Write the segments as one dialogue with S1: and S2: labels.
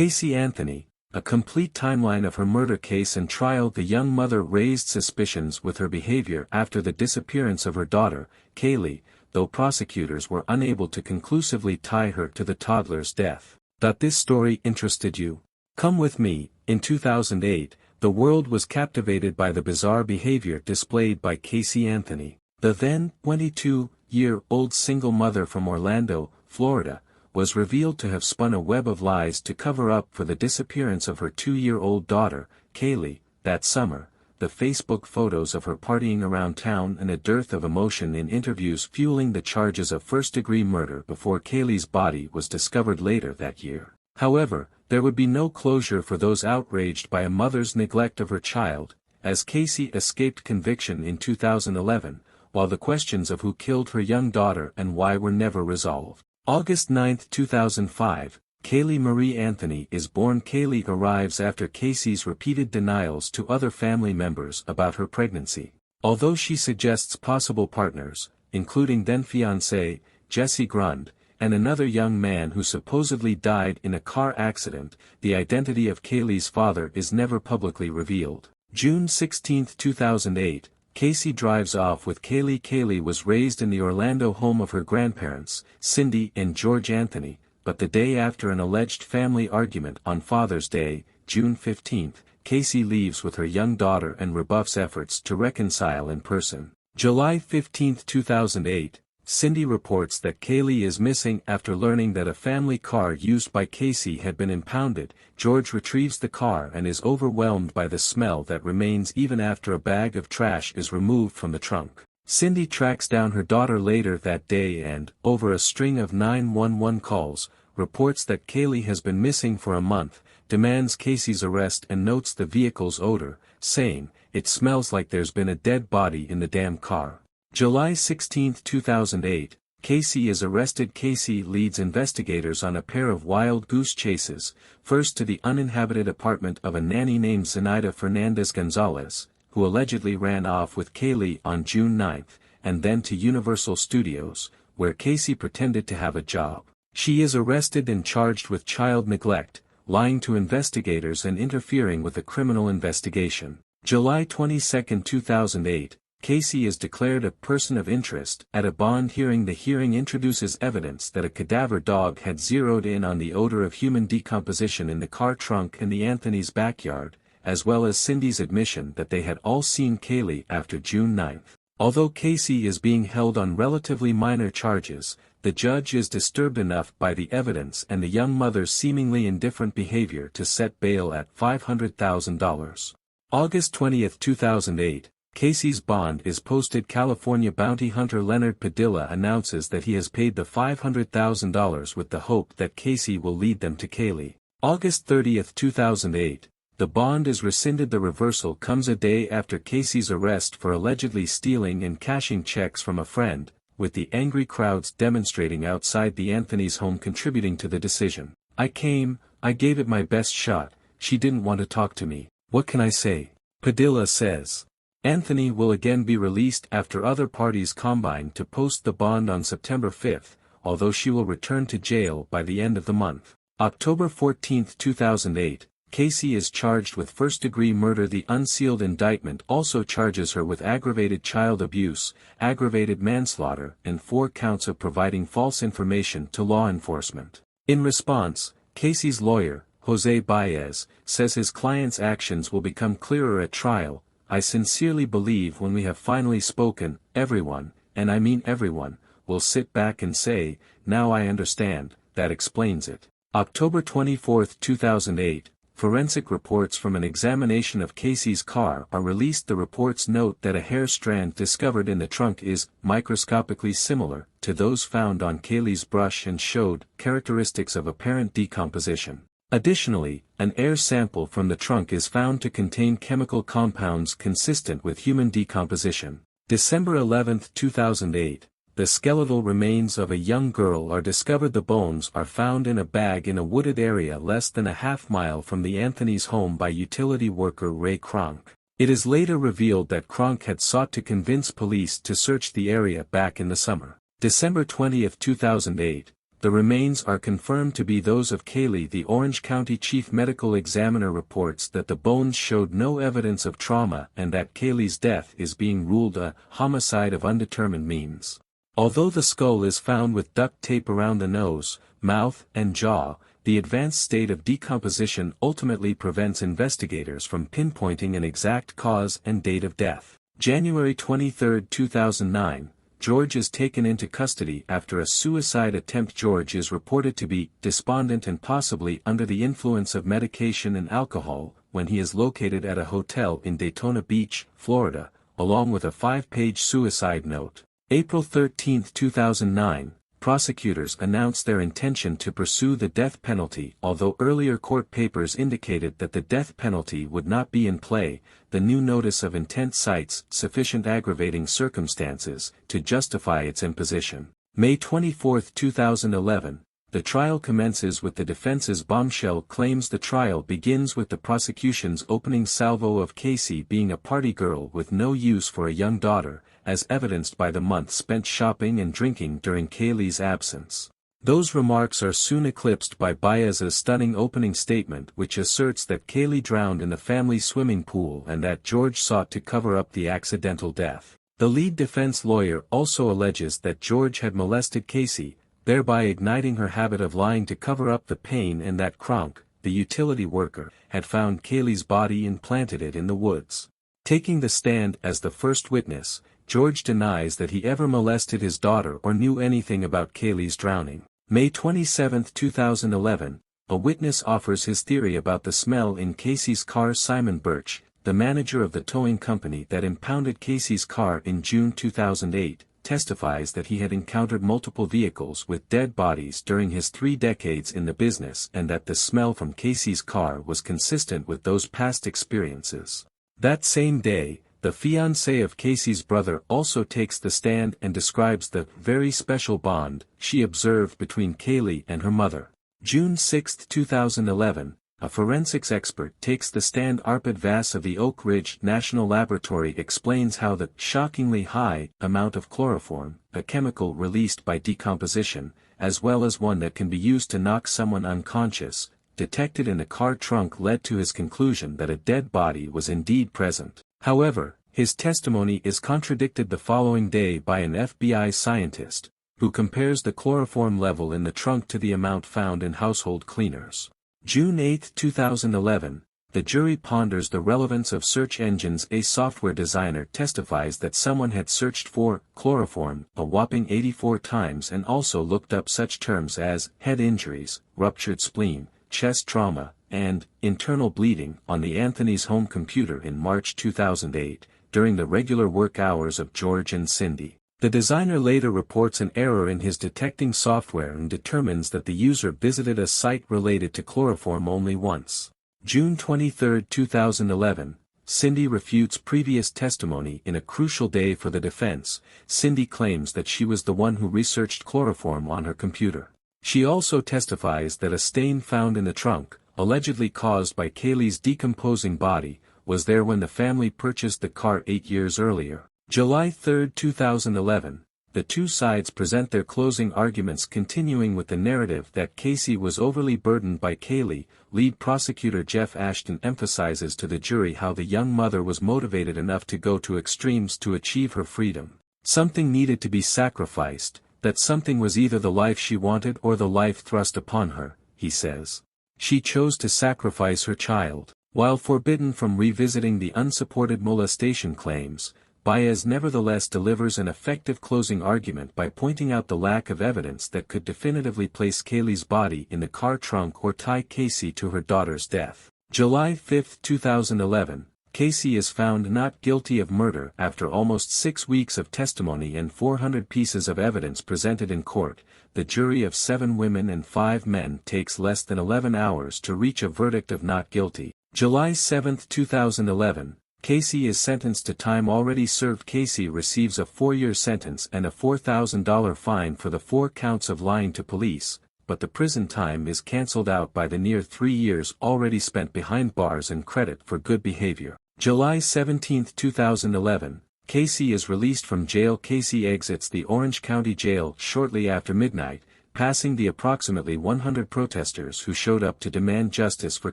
S1: Casey Anthony, a complete timeline of her murder case and trial. The young mother raised suspicions with her behavior after the disappearance of her daughter, Kaylee, though prosecutors were unable to conclusively tie her to the toddler's death. That this story interested you? Come with me. In 2008, the world was captivated by the bizarre behavior displayed by Casey Anthony. The then 22-year-old single mother from Orlando, Florida, was revealed to have spun a web of lies to cover up for the disappearance of her 2-year-old daughter, Kaylee, that summer. The Facebook photos of her partying around town and a dearth of emotion in interviews fueling the charges of first-degree murder before Kaylee's body was discovered later that year. However, there would be no closure for those outraged by a mother's neglect of her child, as Casey escaped conviction in 2011, while the questions of who killed her young daughter and why were never resolved. August 9, 2005, Kaylee Marie Anthony is born. Kaylee arrives after Casey's repeated denials to other family members about her pregnancy. Although she suggests possible partners, including then-fiancé, Jesse Grund, and another young man who supposedly died in a car accident, the identity of Kaylee's father is never publicly revealed. June 16, 2008, Casey drives off with Kaylee. Kaylee was raised in the Orlando home of her grandparents, Cindy and George Anthony, but the day after an alleged family argument on Father's Day, June 15, Casey leaves with her young daughter and rebuffs efforts to reconcile in person. July 15, 2008, Cindy reports that Kaylee is missing after learning that a family car used by Casey had been impounded. George retrieves the car and is overwhelmed by the smell that remains even after a bag of trash is removed from the trunk. Cindy tracks down her daughter later that day and, over a string of 911 calls, reports that Kaylee has been missing for a month, demands Casey's arrest and notes the vehicle's odor, saying, "It smells like there's been a dead body in the damn car." July 16, 2008, Casey is arrested. Casey leads investigators on a pair of wild goose chases, first to the uninhabited apartment of a nanny named Zenaida Fernandez Gonzalez, who allegedly ran off with Kaylee on June 9, and then to Universal Studios, where Casey pretended to have a job. She is arrested and charged with child neglect, lying to investigators and interfering with a criminal investigation. July 22, 2008, Casey is declared a person of interest at a bond hearing. The hearing introduces evidence that a cadaver dog had zeroed in on the odor of human decomposition in the car trunk in the Anthony's backyard, as well as Cindy's admission that they had all seen Kaylee after June 9. Although Casey is being held on relatively minor charges, the judge is disturbed enough by the evidence and the young mother's seemingly indifferent behavior to set bail at $500,000. August 20, 2008, Casey's bond is posted. California bounty hunter Leonard Padilla announces that he has paid the $500,000 with the hope that Casey will lead them to Kaylee. August 30, 2008, the bond is rescinded. The reversal comes a day after Casey's arrest for allegedly stealing and cashing checks from a friend, with the angry crowds demonstrating outside the Anthony's home contributing to the decision. I gave it my best shot, she didn't want to talk to me, what can I say? Padilla says. Anthony will again be released after other parties combine to post the bond on September 5, although she will return to jail by the end of the month. October 14, 2008, Casey is charged with first-degree murder. The unsealed indictment also charges her with aggravated child abuse, aggravated manslaughter, and 4 counts of providing false information to law enforcement. In response, Casey's lawyer, Jose Baez, says his client's actions will become clearer at trial. I sincerely believe when we have finally spoken, everyone, and I mean everyone, will sit back and say, now I understand, that explains it. October 24, 2008, forensic reports from an examination of Casey's car are released. The reports note that a hair strand discovered in the trunk is microscopically similar to those found on Kaylee's brush and showed characteristics of apparent decomposition. Additionally, an air sample from the trunk is found to contain chemical compounds consistent with human decomposition. December 11, 2008, the skeletal remains of a young girl are discovered. The bones are found in a bag in a wooded area less than a half-mile from the Anthony's home by utility worker Ray Kronk. It is later revealed that Kronk had sought to convince police to search the area back in the summer. December 20, 2008, The remains are confirmed to be those of Kaylee. The Orange County Chief Medical Examiner reports that the bones showed no evidence of trauma and that Kaylee's death is being ruled a homicide of undetermined means. Although the skull is found with duct tape around the nose, mouth, and jaw, the advanced state of decomposition ultimately prevents investigators from pinpointing an exact cause and date of death. January 23, 2009. George is taken into custody after a suicide attempt. George is reported to be despondent and possibly under the influence of medication and alcohol when he is located at a hotel in Daytona Beach, Florida, along with a 5-page suicide note. April 13, 2009, prosecutors announced their intention to pursue the death penalty. Although earlier court papers indicated that the death penalty would not be in play, the new notice of intent cites sufficient aggravating circumstances to justify its imposition. May 24, 2011, the trial commences with the defense's bombshell claims. The trial begins with the prosecution's opening salvo of Casey being a party girl with no use for a young daughter, as evidenced by the months spent shopping and drinking during Kaylee's absence. Those remarks are soon eclipsed by Baez's stunning opening statement, which asserts that Kaylee drowned in the family swimming pool and that George sought to cover up the accidental death. The lead defense lawyer also alleges that George had molested Casey, thereby igniting her habit of lying to cover up the pain, and that Kronk, the utility worker, had found Kaylee's body and planted it in the woods. Taking the stand as the first witness, George denies that he ever molested his daughter or knew anything about Kaylee's drowning. May 27, 2011, a witness offers his theory about the smell in Casey's car. Simon Birch, the manager of the towing company that impounded Casey's car in June 2008, testifies that he had encountered multiple vehicles with dead bodies during his 3 decades in the business and that the smell from Casey's car was consistent with those past experiences. That same day, the fiancé of Casey's brother also takes the stand and describes the very special bond she observed between Kaylee and her mother. June 6, 2011, a forensics expert takes the stand. Arpad Vass of the Oak Ridge National Laboratory explains how the shockingly high amount of chloroform, a chemical released by decomposition, as well as one that can be used to knock someone unconscious, detected in a car trunk led to his conclusion that a dead body was indeed present. However, his testimony is contradicted the following day by an FBI scientist, who compares the chloroform level in the trunk to the amount found in household cleaners. June 8, 2011, the jury ponders the relevance of search engines. A software designer testifies that someone had searched for chloroform a whopping 84 times and also looked up such terms as head injuries, ruptured spleen, chest trauma, and internal bleeding on the Anthony's home computer in March 2008, during the regular work hours of George and Cindy. The designer later reports an error in his detecting software and determines that the user visited a site related to chloroform only once. June 23, 2011, Cindy refutes previous testimony in a crucial day for the defense. Cindy claims that she was the one who researched chloroform on her computer. She also testifies that a stain found in the trunk, allegedly caused by Kaylee's decomposing body, was there when the family purchased the car 8 years earlier. July 3, 2011, the two sides present their closing arguments, continuing with the narrative that Casey was overly burdened by Kaylee. Lead prosecutor Jeff Ashton emphasizes to the jury how the young mother was motivated enough to go to extremes to achieve her freedom. Something needed to be sacrificed, that something was either the life she wanted or the life thrust upon her, he says. She chose to sacrifice her child. While forbidden from revisiting the unsupported molestation claims, Baez nevertheless delivers an effective closing argument by pointing out the lack of evidence that could definitively place Kaylee's body in the car trunk or tie Casey to her daughter's death. July 5, 2011, Casey is found not guilty of murder after almost 6 weeks of testimony and 400 pieces of evidence presented in court. The jury of 7 women and 5 men takes less than 11 hours to reach a verdict of not guilty. July 7, 2011, Casey is sentenced to time already served. Casey receives a 4-year sentence and a $4,000 fine for the 4 counts of lying to police, but the prison time is cancelled out by the near 3 years already spent behind bars and credit for good behavior. July 17, 2011, Casey is released from jail. Casey exits the Orange County Jail shortly after midnight, passing the approximately 100 protesters who showed up to demand justice for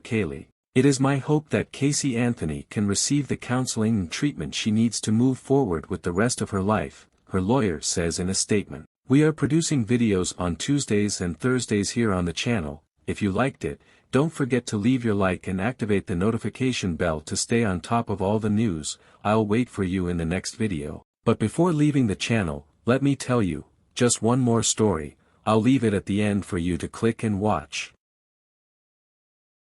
S1: Kaylee. It is my hope that Casey Anthony can receive the counseling and treatment she needs to move forward with the rest of her life, her lawyer says in a statement. We are producing videos on Tuesdays and Thursdays here on the channel. If you liked it, don't forget to leave your like and activate the notification bell to stay on top of all the news. I'll wait for you in the next video. But before leaving the channel, let me tell you, just one more story. I'll leave it at the end for you to click and watch.